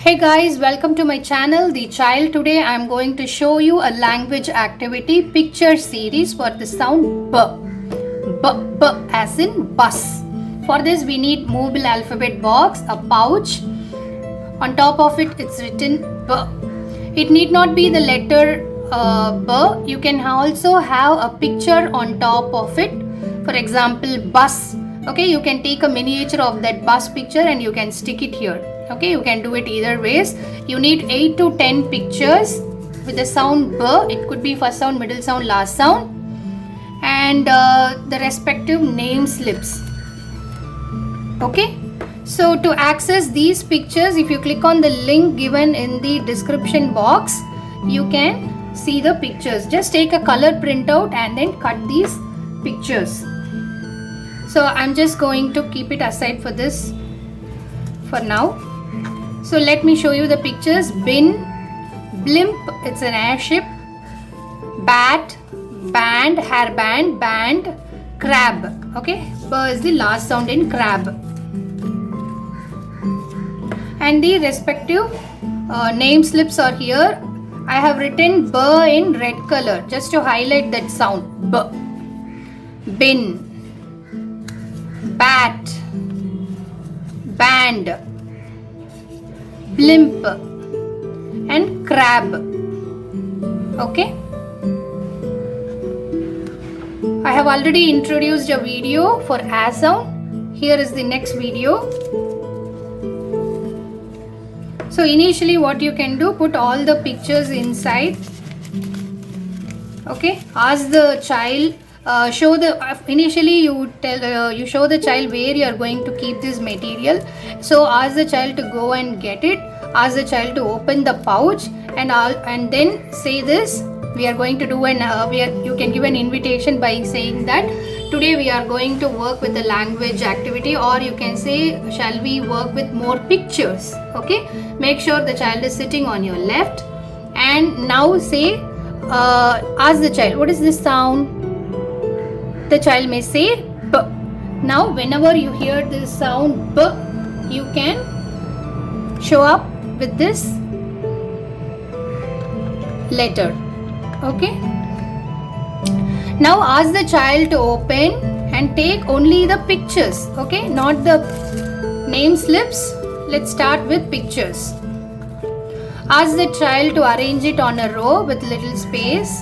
Hey guys, welcome to my channel The Child. Today I am going to show you a language activity picture series for the sound B. B as in bus. For this we need movable alphabet box, a pouch. On top of it it's written B. It need not be the letter B. You can also have a picture on top of it. For example, bus. Okay, you can take a miniature of that bus picture and you can stick it here. Okay, you can do it either ways. You need 8 to 10 pictures with the sound B. It could be first sound, middle sound, last sound, and the respective name slips. Okay, so to access these pictures, if you click on the link given in the description box, you can see the pictures. Just take a color printout and then cut these pictures. So I'm just going to keep it aside for this for now. So let me show you the pictures. Bin, blimp, it's an airship. Bat, band, hairband, band, crab. Okay, B is the last sound in crab. And the respective name slips are here. I have written B in red color just to highlight that sound. B. Bin, bat, band, blimp and crab. Okay, I have already introduced a video for A sound. Here is the next video. So initially what you can do, put all the pictures inside. Okay, ask the child, show the initially you tell you show the child where you are going to keep this material. So ask the child to go and get it. Ask the child to open the pouch and then say this. We are going to do you can give an invitation by saying that today we are going to work with a language activity, or you can say shall we work with more pictures. Okay, make sure the child is sitting on your left and now say ask the child, what is this sound? The child may say B. Now whenever you hear this sound B, you can show up with this letter. Okay, now ask the child to open and take only the pictures. Okay, not the name slips. Let's start with pictures. Ask the child to arrange it on a row with little space.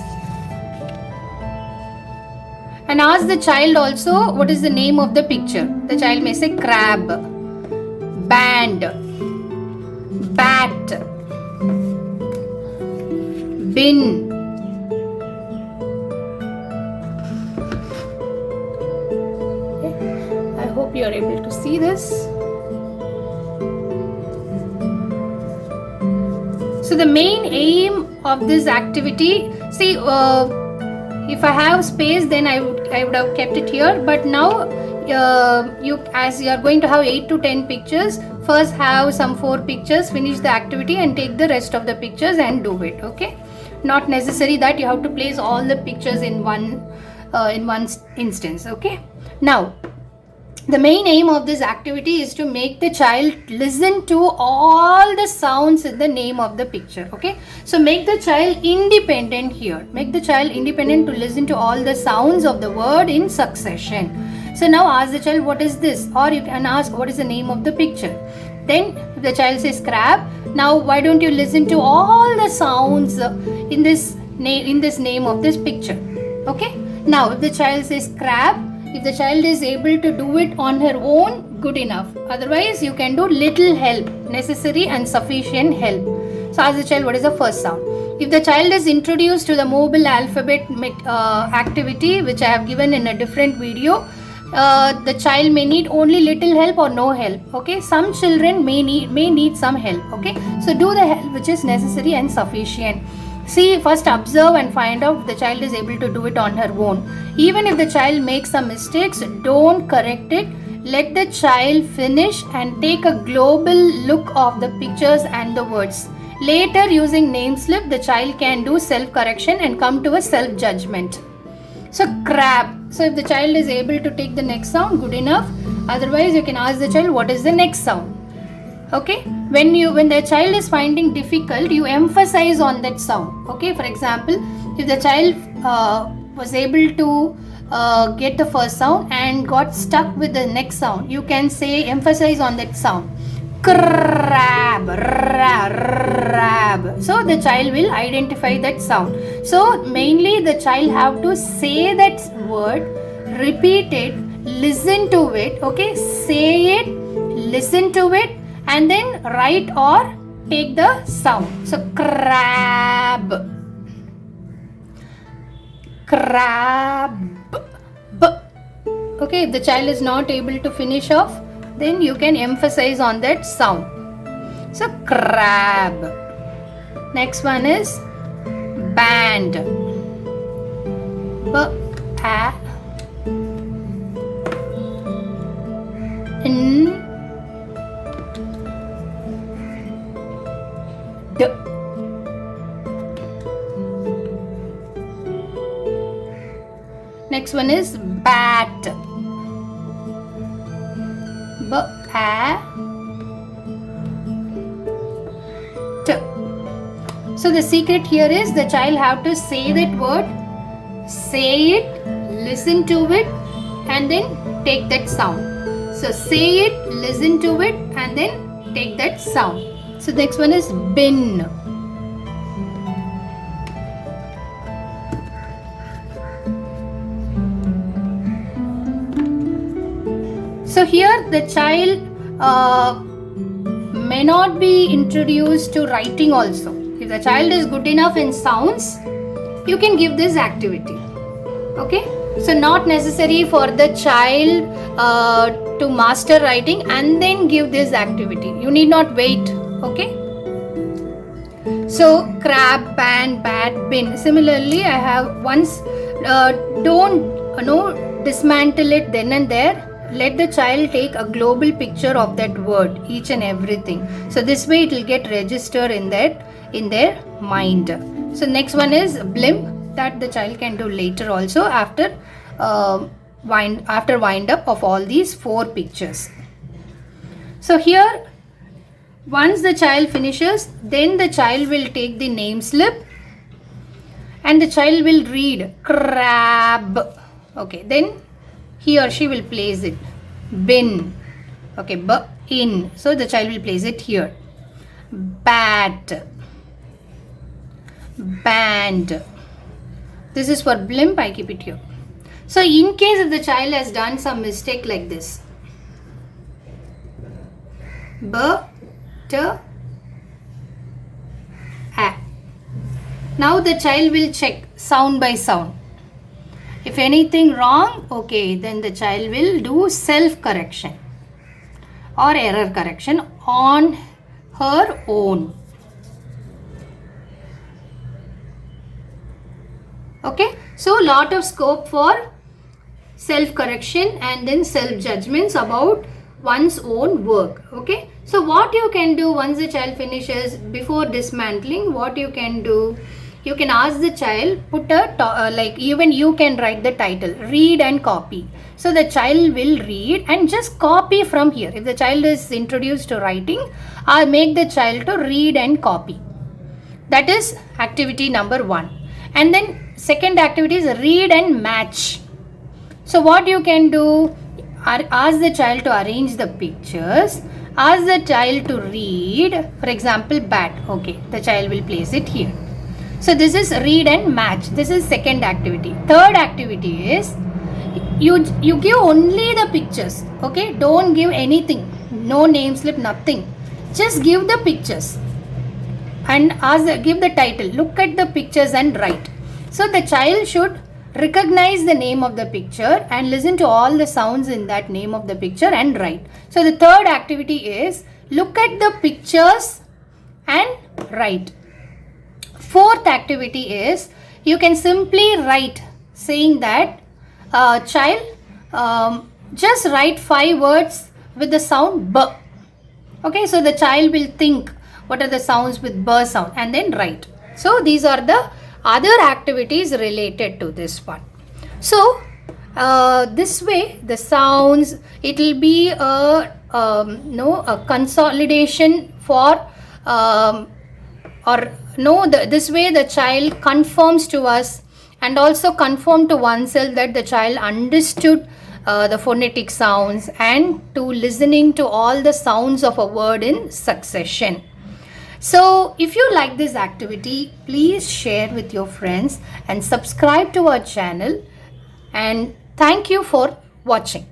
And ask the child also what is the name of the picture. The child may say crab, band, bat, bin, okay. I hope you are able to see this. So the main aim of this activity, see, if I have space, then I would have kept it here. But now, as you are going to have 8 to 10 pictures, first have some 4 pictures, finish the activity, and take the rest of the pictures and do it. Okay, not necessary that you have to place all the pictures in one instance. Okay, now the main aim of this activity is to make the child listen to all the sounds in the name of the picture. Okay, so make the child independent here. Make the child independent to listen to all the sounds of the word in succession. So now ask the child, what is this? Or you can ask, what is the name of the picture? Then if the child says crab, now why don't you listen to all the sounds in this name of this picture? Okay, now if the child says crab, if the child is able to do it on her own, good enough. Otherwise, you can do little help, necessary and sufficient help. So ask the child, what is the first sound? If the child is introduced to the mobile alphabet activity, which I have given in a different video, the child may need only little help or no help. Okay, some children may need some help. Okay, so do the help which is necessary and sufficient. See, first observe and find out if the child is able to do it on her own. Even if the child makes some mistakes, don't correct it. Let the child finish and take a global look of the pictures and the words. Later, using name slip, the child can do self-correction and come to a self-judgment. So, crab. So, if the child is able to take the next sound, good enough. Otherwise, you can ask the child, what is the next sound? Okay, when the child is finding difficult, you emphasize on that sound. Okay, for example, if the child was able to get the first sound and got stuck with the next sound, you can say emphasize on that sound. Crab, rab. So the child will identify that sound. So mainly the child have to say that word, repeat it, listen to it. Okay, say it, listen to it, and then write or take the sound. So crab, crab. Okay, if the child is not able to finish off, then you can emphasize on that sound. So crab. Next one is band. Next one is bat. So the secret here is the child have to say that word, say it, listen to it, and then take that sound. So say it, listen to it, and then take that sound. So the next one is bin. So here the child may not be introduced to writing also. If the child is good enough in sounds, you can give this activity. Okay, so not necessary for the child to master writing and then give this activity. You need not wait. Okay, so crab, pan, bat, bin. Similarly, I have once don't dismantle it then and there. Let the child take a global picture of that word, each and everything. So this way it will get registered in their mind. So next one is blimp, that the child can do later also after wind up of all these 4 pictures. So here once the child finishes, then the child will take the name slip and the child will read crab. Okay, then he or she will place it. Bin. Okay, in. So the child will place it here. Bat. Band. This is for blimp, I keep it here. So in case if the child has done some mistake like this. A. Now the child will check sound by sound. If anything wrong, okay, then the child will do self-correction or error correction on her own. Okay, so lot of scope for self-correction and then self-judgments about one's own work. Okay, so what you can do once the child finishes, before dismantling, what you can do, you can ask the child, put a like even you can write the title, read and copy. So the child will read and just copy from here. If the child is introduced to writing, I'll make the child to read and copy. That is activity number 1. And then second activity is read and match. So what you can do, ask the child to arrange the pictures, ask the child to read, for example, bat. Okay, the child will place it here. So this is read and match. This is second activity. Third activity is you give only the pictures. Okay, don't give anything, no name slip, nothing. Just give the pictures and give the title. Look at the pictures and write. So the child should recognize the name of the picture and listen to all the sounds in that name of the picture and write. So the third activity is look at the pictures and write. Fourth activity is you can simply write saying that child just write 5 words with the sound B. Okay, so the child will think what are the sounds with B sound and then write. So these are the other activities related to this one. So this way the sounds, it will be a a consolidation for this way the child confirms to us and also confirm to oneself that the child understood the phonetic sounds and to listening to all the sounds of a word in succession. So if you like this activity, please share with your friends and subscribe to our channel, and thank you for watching.